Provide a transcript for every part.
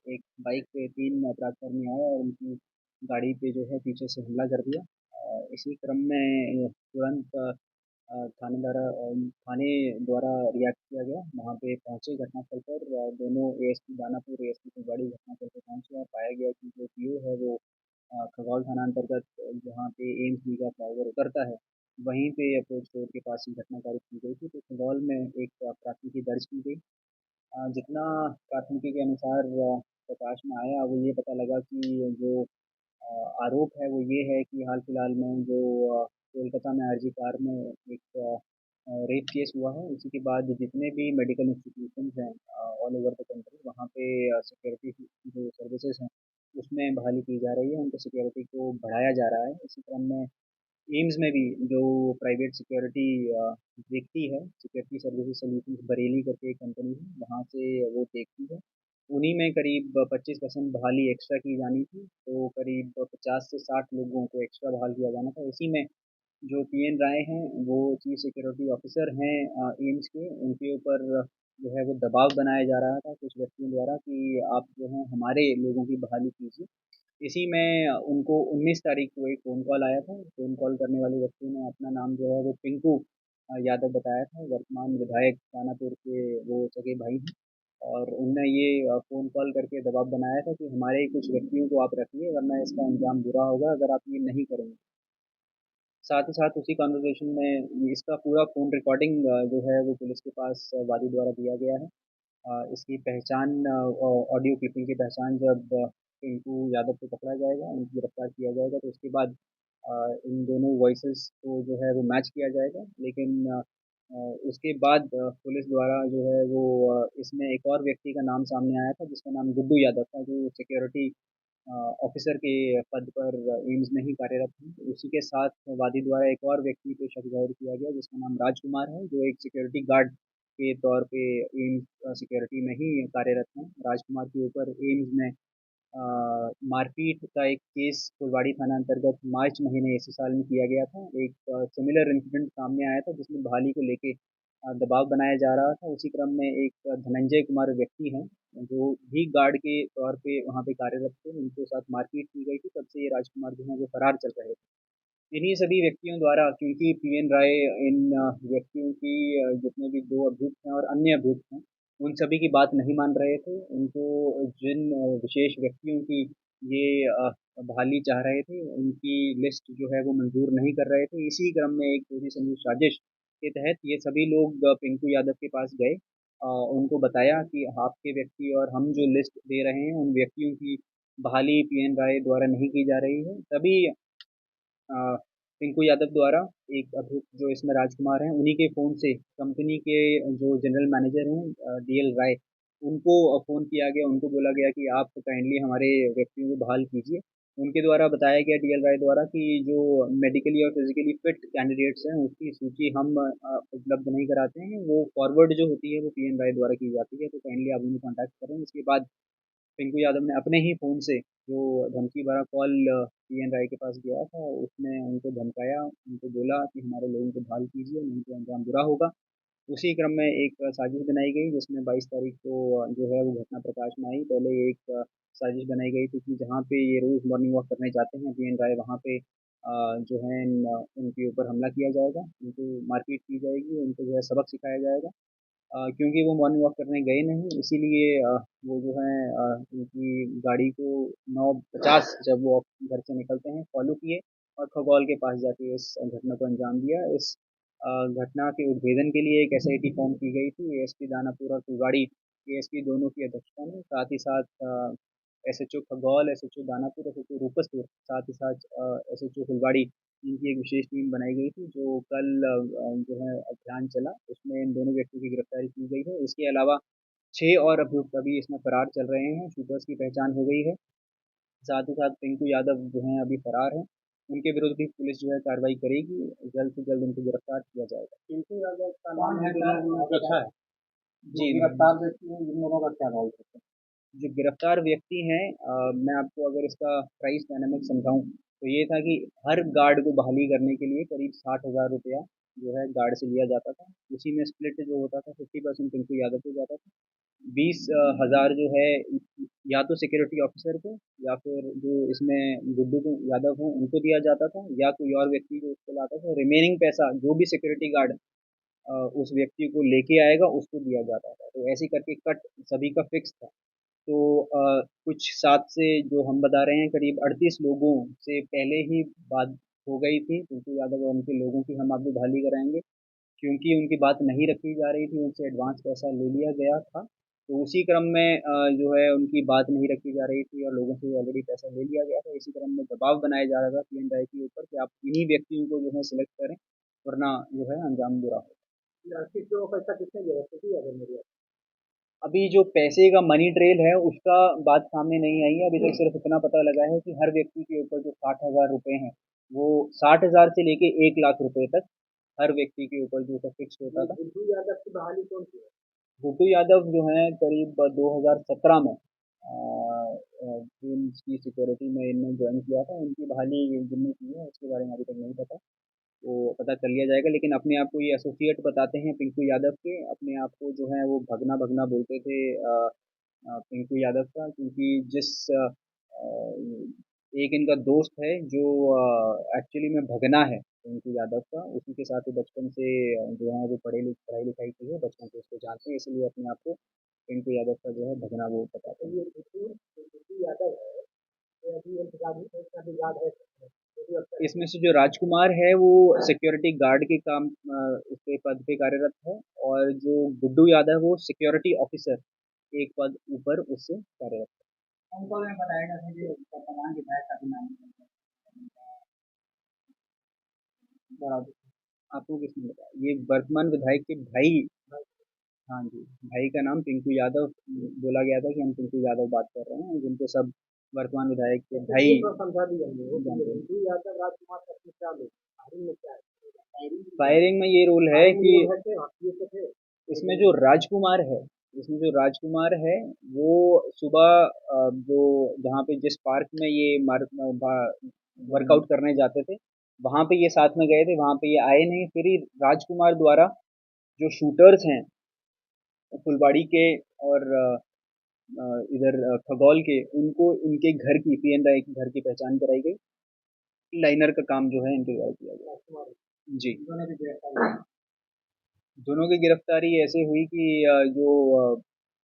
एक बाइक पे 3 अपराधकर्मी आए और उनकी गाड़ी पे जो है पीछे से हमला कर दिया। इसी क्रम में तुरंत थाने द्वारा रिएक्ट किया गया। वहाँ पे पहुँचे घटनास्थल पर दोनों एएसपी दानापुर, एएसपी फुलवाड़ी घटनास्थल पे पहुँचे और पाया गया कि जो पीओ है वो खगौल थाना अंतर्गत जहाँ पे एम्स दीघा फ्लाईओवर उतरता है, वहीं पे अप्रोच रोड के पास ही घटना कारित की गई थी। तो खगौल में एक प्राथमिकी दर्ज की गई। जितना प्राथमिकी के अनुसार प्रकाश में आया वो ये पता लगा कि जो आरोप है वो ये है कि हाल फिलहाल में जो कोलकाता में आरजी कार में एक रेप केस हुआ है। उसी के बाद जितने भी मेडिकल इंस्टीट्यूशंस हैं ऑल ओवर द कंट्री, वहाँ पे सिक्योरिटी जो सर्विसेज हैं उसमें बहाली की जा रही है, उनकी सिक्योरिटी को बढ़ाया जा रहा है। इसी क्रम में एम्स में भी जो प्राइवेट सिक्योरिटी देखती है, सिक्योरिटी सर्विसेज सॉल्यूशंस बरेली करके एक कंपनी है, वहाँ से वो देखती है। उन्हीं में करीब 25% बहाली एक्स्ट्रा की जानी थी, तो करीब 50 से 60 लोगों को एक्स्ट्रा बहाल किया जाना था। इसी में जो पीएन राय हैं वो चीफ सिक्योरिटी ऑफिसर हैं एम्स के, उनके ऊपर जो है वो दबाव बनाया जा रहा था कुछ व्यक्तियों द्वारा कि आप जो है हमारे लोगों की बहाली कीजिए। इसी में उनको 19 तारीख को एक फ़ोन कॉल आया था। फ़ोन कॉल करने वाले व्यक्ति ने अपना नाम जो है वो पिंकू यादव बताया था। वर्तमान विधायक दानापुर के वो सगे भाई हैं और उनने ये फ़ोन कॉल करके दबाव बनाया था कि हमारे कुछ व्यक्तियों को आप रखिए वरना इसका अंजाम बुरा होगा अगर आप ये नहीं करेंगे। साथ ही साथ उसी कन्वर्सेशन में इसका पूरा फ़ोन रिकॉर्डिंग जो है वो पुलिस के पास वादी द्वारा दिया गया है। इसकी पहचान ऑडियो क्लिपिंग की पहचान जब पिंकू यादव को पकड़ा जाएगा, उनको गिरफ्तार किया जाएगा, तो उसके बाद इन दोनों वॉइसेस को जो है वो मैच किया जाएगा। लेकिन उसके बाद पुलिस द्वारा जो है वो इसमें एक और व्यक्ति का नाम सामने आया था जिसका नाम गुड्डू यादव था, जो सिक्योरिटी ऑफिसर के पद पर एम्स में ही कार्यरत हैं। उसी के साथ वादी द्वारा एक और व्यक्ति पे शक जाहिर किया गया जिसका नाम राजकुमार है, जो एक सिक्योरिटी गार्ड के तौर पे एम्स सिक्योरिटी में ही कार्यरत हैं। राजकुमार के ऊपर एम्स में मारपीट का एक केस फुलवाड़ी थाना अंतर्गत मार्च महीने इसी साल में किया गया था। एक सिमिलर इंसिडेंट सामने आया था जिसमें बहाली को लेके दबाव बनाया जा रहा था। उसी क्रम में एक धनंजय कुमार व्यक्ति हैं जो भी गार्ड के तौर पे वहाँ पे कार्यरत थे, उनके साथ मारपीट की गई थी। तब से ये राजकुमार जो है वो फरार चल रहे थे। इन्हीं सभी व्यक्तियों द्वारा, क्योंकि पीएन राय इन व्यक्तियों की जितने भी 2 अभियुक्त हैं और अन्य अभियुक्त हैं, उन सभी की बात नहीं मान रहे थे। उनको जिन विशेष व्यक्तियों की ये बहाली चाह रहे थे, उनकी लिस्ट जो है वो मंजूर नहीं कर रहे थे। इसी क्रम में एक पूरी समूह साजिश के तहत ये सभी लोग पिंकू यादव के पास गए। उनको बताया कि आपके व्यक्ति और हम जो लिस्ट दे रहे हैं, उन व्यक्तियों की बहाली पीएन राय द्वारा नहीं की जा रही है। तभी अ, पिंकू यादव द्वारा एक अभियुक्त जो इसमें राजकुमार हैं, उन्हीं के फ़ोन से कंपनी के जो जनरल मैनेजर हैं डीएल राय, उनको फ़ोन किया गया। उनको बोला गया कि आप काइंडली हमारे व्यक्तियों को बहाल कीजिए। उनके द्वारा बताया गया डीएल राय द्वारा कि जो मेडिकली और फिज़िकली फिट कैंडिडेट्स हैं उसकी सूची हम उपलब्ध नहीं कराते हैं। वो फॉरवर्ड जो होती है वो पीएन राय द्वारा की जाती है, तो काइंडली आप उन्हें कॉन्टैक्ट करें। इसके बाद पिंकू यादव ने अपने ही फ़ोन से जो धमकी भरा कॉल पीएन राय के पास गया था, उसमें उनको धमकाया, उनको बोला कि हमारे लोगों को बहाल कीजिए, नहीं तो अंजाम बुरा होगा। उसी क्रम में एक साजिश बनाई गई जिसमें 22 तारीख को जो है वो घटना प्रकाश में आई। पहले एक साजिश बनाई गई थी कि जहाँ पे ये रोज़ मॉर्निंग वॉक करने जाते हैं पीएन राय, वहाँ पे जो है उनके ऊपर हमला किया जाएगा, उनको मारपीट की जाएगी, उनको जो है सबक सिखाया जाएगा। क्योंकि वो मॉर्निंग वॉक करने गए नहीं, इसीलिए वो जो है उनकी गाड़ी को 9:50 जब वो घर से निकलते हैं फॉलो किए और खगौल के पास जाके इस घटना को अंजाम दिया। इस घटना के उद्भेदन के लिए एक एसआईटी फॉर्म की गई थी। एएसपी दानापुर और फुलवाड़ी एएसपी दोनों की अध्यक्षता में, साथ ही साथ SHO Khagaul, SHO Danapur, SHO Rupaspur, साथ ही साथ एसएचओ फुलवाड़ी, इनकी एक विशेष टीम बनाई गई थी जो कल जो है अभियान चला, उसमें इन दोनों व्यक्तियों की गिरफ्तारी की गई है। इसके अलावा 6 और अभियुक्त अभी इसमें फरार चल रहे हैं, शूटर्स की पहचान हो गई है। साथ ही साथ पिंकू यादव जो हैं अभी फरार हैं, उनके विरुद्ध भी पुलिस जो है कार्रवाई करेगी, जल्द से जल्द उनको गिरफ्तार किया जाएगा। पिंकू यादव का नाम है दोनों में अच्छा है जी। गिरफ्तार व्यक्ति हैं जिन लोगों का क्या रोल है? जो गिरफ्तार व्यक्ति हैं मैं आपको अगर इसका प्राइस डायनामिक समझाऊँ तो ये था कि हर गार्ड को बहाली करने के लिए करीब 60,000 रुपया जो है गार्ड से लिया जाता था। उसी में स्प्लिट जो होता था 50% पिंकू यादव को जाता था 20,000 जो है या तो सिक्योरिटी ऑफिसर को, या फिर जो इसमें गुड्डू को यादव हैं उनको दिया जाता था, या कोई और व्यक्ति जो उसको लाता था। रिमेनिंग पैसा जो भी सिक्योरिटी गार्ड उस व्यक्ति को लेके आएगा उसको दिया जाता था। तो ऐसे करके कट सभी का फिक्स था। तो कुछ 7 से जो हम बता रहे हैं करीब 38 लोगों से पहले ही बात हो गई थी, क्योंकि यादव और उनके लोगों की हम आपको बहाली कराएंगे। क्योंकि उनकी बात नहीं रखी जा रही थी, उनसे एडवांस पैसा ले लिया गया था। तो उसी क्रम में जो है उनकी बात नहीं रखी जा रही थी और लोगों से ऑलरेडी पैसा ले लिया गया था। इसी क्रम में दबाव बनाया जा रहा था पीएन राय के ऊपर कि आप इन्हीं व्यक्तियों को जो है सिलेक्ट करें, वरना जो है अंजाम बुरा हो। किसी पैसा कितने दिया अगर मेरे अभी जो पैसे का मनी ट्रेल है उसका बात सामने नहीं आई है। अभी तक सिर्फ इतना पता लगा है कि हर व्यक्ति के ऊपर जो 60,000 रुपए हैं, वो 60,000 से लेके 1 लाख रुपए तक हर व्यक्ति के ऊपर जो था फिक्स होता था। गुड्डू यादव की बहाली कौन सी है? गुड्डू यादव जो है करीब 2017 में की सिक्योरिटी में इनने ज्वाइन किया था। इनकी बहाली जिनने की है उसके बारे में अभी तक नहीं पता। वो पता कर लिया जाएगा। लेकिन अपने आप को ये एसोसिएट बताते हैं पिंकू यादव के। अपने आप को जो है वो भगना भगना बोलते थे पिंकू यादव का, क्योंकि जिस एक इनका दोस्त है जो एक्चुअली में भगना है पिंकू यादव का, उसी के साथ ही बचपन से जो है वो पढ़ाई लिखाई की है, बचपन से उसको जानते हैं, इसलिए अपने आप को पिंकू यादव का जो है भगना वो बताते हैं। ये पिंकू यादव है, ये अभी इसका भी याद है। इसमें से जो राजकुमार है वो सिक्योरिटी गार्ड के काम उसके पद पे कार्यरत है, और जो गुड्डू यादव है वो सिक्योरिटी ऑफिसर एक पद ऊपर उससे कार्यरत है। हमको भी बताएगा कि ये वर्तमान विधायक का भी नाम बराबर। आपको किसने बताया? ये वर्तमान विधायक के भाई। हाँ जी, भाई का नाम पिंकू यादव बोला गया था कि हम पिंकू यादव बात कर रहे हैं, जिनको सब वर्तमान विधायक के भाई जानते हैं। पिंकू यादव राजकुमार का क्या लोग फायरिंग में ये रोल है कि इसमें जो राजकुमार है इसमें जो राजकुमार है वो सुबह जो जहाँ पे जिस पार्क में ये वर्कआउट करने जाते थे वहाँ पे ये साथ में गए थे, वहाँ पे ये आए नहीं। फिर ही राजकुमार द्वारा जो शूटर्स हैं फुलबाड़ी के और इधर खगौल के, उनको इनके घर की पीएन राय के घर की पहचान कराई गई। लाइनर का काम जो है इनके द्वारा किया गया। जी, दोनों की गिरफ्तारी ऐसे हुई कि जो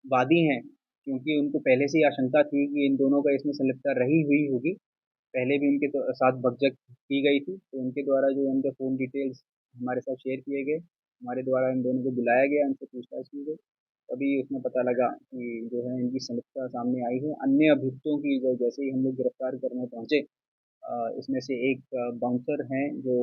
वादी हैं, क्योंकि उनको पहले से ही आशंका थी कि इन दोनों का इसमें संलिप्तता रही हुई होगी, पहले भी उनके साथ बकझक की गई थी, तो उनके द्वारा जो उनके फ़ोन डिटेल्स हमारे साथ शेयर किए गए, हमारे द्वारा इन दोनों को बुलाया गया, उनसे पूछताछ की गई। तभी उसमें पता लगा कि जो है इनकी संलिप्तता सामने आई है। अन्य अभियुक्तों की जो जैसे ही हम लोग गिरफ्तार करने पहुंचे, इसमें से एक बाउंसर हैं जो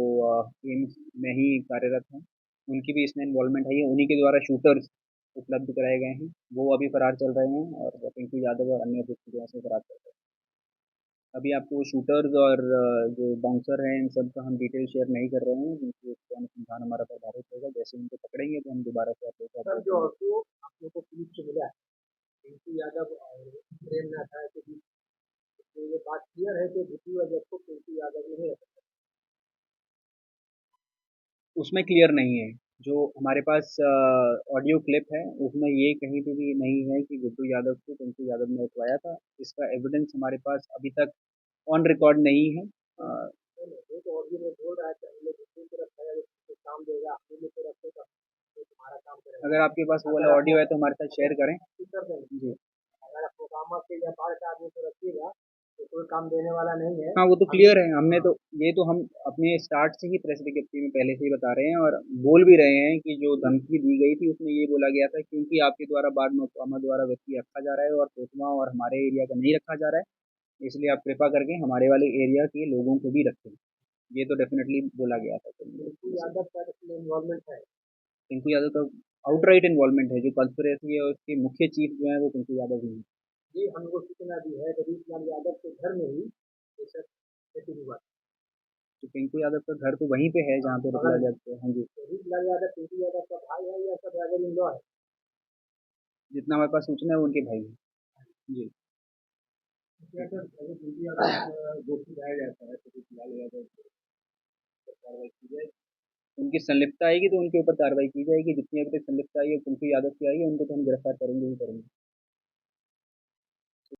एम्स में ही कार्यरत हैं, उनकी भी इसमें इन्वॉल्वमेंट है। ये उन्हीं के द्वारा शूटर्स उपलब्ध कराए गए हैं। वो अभी फरार चल रहे हैं और पिंकू यादव और अन्य अभियुक्त जो है ऐसे फरार चल रहे हैं। अभी आपको शूटर्स और जो बाउंसर हैं इन सब का हम डिटेल शेयर नहीं कर रहे हैं, क्योंकि उसका अनुसंधान हमारा प्रभावित होगा। जैसे उनको पकड़ेंगे तो हम दोबारा से आप लोग जो ऑडियो आप लोगों को पुलिस से मिला है पिंकू यादव और प्रेमनाथ राय के बीच, तो ये बात क्लियर है कि गुड्डू यादव को पिंकू यादव नहीं है, उसमें क्लियर नहीं है। जो हमारे पास ऑडियो क्लिप है उसमें ये कहीं पे भी नहीं है कि गुड्डू यादव को पिंकू यादव ने उठवाया था। इसका एविडेंस हमारे पास अभी तक ऑन रिकॉर्ड नहीं है। वो तो ऑडियो में बोल रहा है कि हम लोग दूसरी तरफ है, वो काम देगा हम लोग को रखेगा तो तुम्हारा काम करेगा। अगर आपके पास वो वाला ऑडियो है तो हमारे साथ शेयर करें जी। अगर आप प्रोग्रामर के या बाहर का आदमी को रखिएगा तो कोई काम देने वाला नहीं है। हाँ, वो तो क्लियर है। हमने तो ये तो हम अपने स्टार्ट से ही प्रेस विज्ञप्ति में पहले से ही बता रहे हैं और बोल भी रहे हैं कि जो धमकी दी गई थी उसमें ये बोला गया था क्योंकि आपके द्वारा बाढ़ मोकामा द्वारा व्यक्ति रखा जा रहा है और कोतमा और हमारे एरिया का नहीं रखा जा रहा है, इसलिए आप कृपा करके हमारे वाले एरिया के लोगों को भी रखें। ये तो डेफिनेटली बोला गया था। पिंकू यादव का इसमें इन्वॉल्वमेंट है। पिंकू यादव का आउटराइट इन्वॉल्वमेंट है। जो कंस्पिरेसी है उसके मुख्य चीफ जो है वो पिंकू यादव ही है। जी, हमको सूचना दी है रवीश लाल यादव के घर में ही ये सब सेटिंग हुआ। तो पिंकू यादव का घर तो वहीं पे है जहाँ पे रुकला जाता है। हाँ जी, रवीश लाल यादव पिंकू यादव का भाई है या सब ब्रदर इन लॉ है? जितना हमारे पास सूचना है वो उनके भाई है जी। क्या सर अभी पिंकू यादव दोषी पाया जाता है तो रवीश लाल यादव पर कार्रवाई की जाए। उनकी संलिप्तता आएगी तो उनके ऊपर कार्रवाई की जाएगी, जितनी अभी तक संलिप्तता आई है, कुल्फी यादव की आई है, उनको तो हम गिरफ्तार करेंगे ही करेंगे।